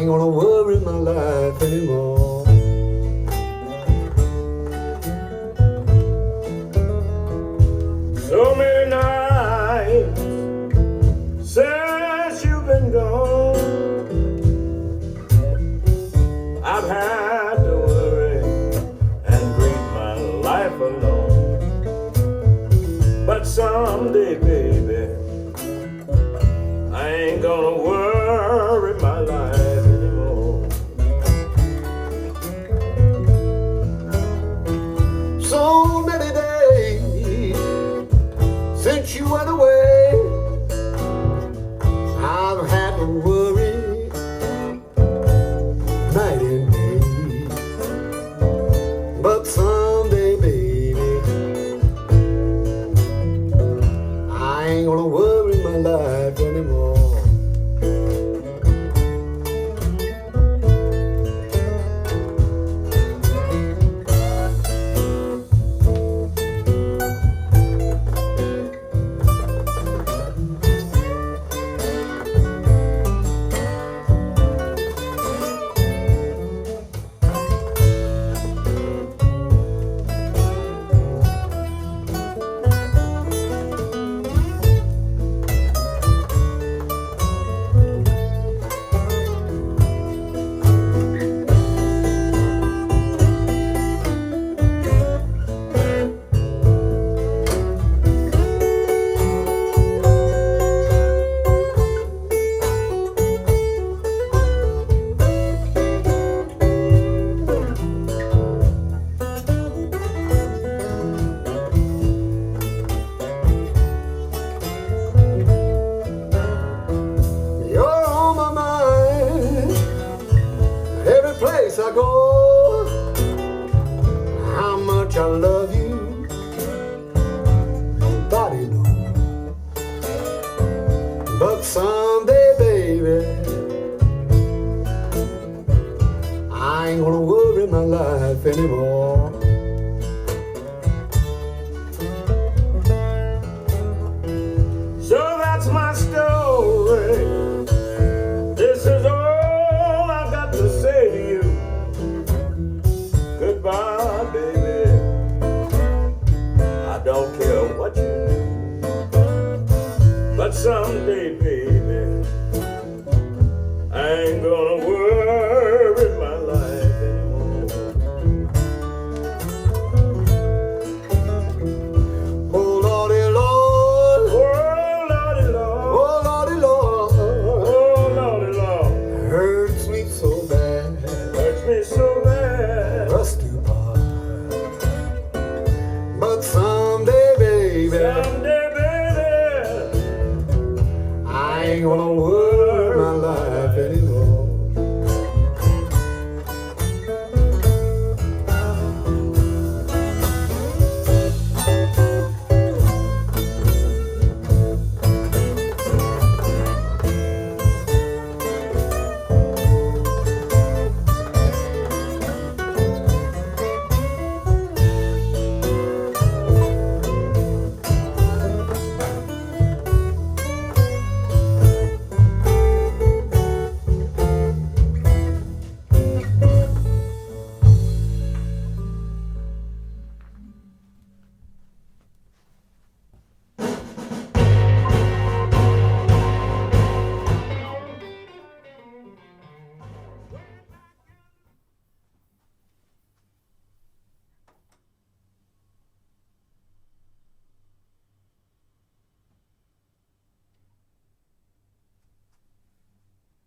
ain't gonna worry my life anymore. So many nights since you've been gone, I've had to worry and grieve my life alone. But someday, baby, I ain't gonna worry my life anymore. So many days since you went away, I've had to worry night and day. But someday, baby, I ain't gonna worry my life anymore. Place I go, how much I love you, nobody knows. But someday, baby, I ain't gonna worry my life anymore.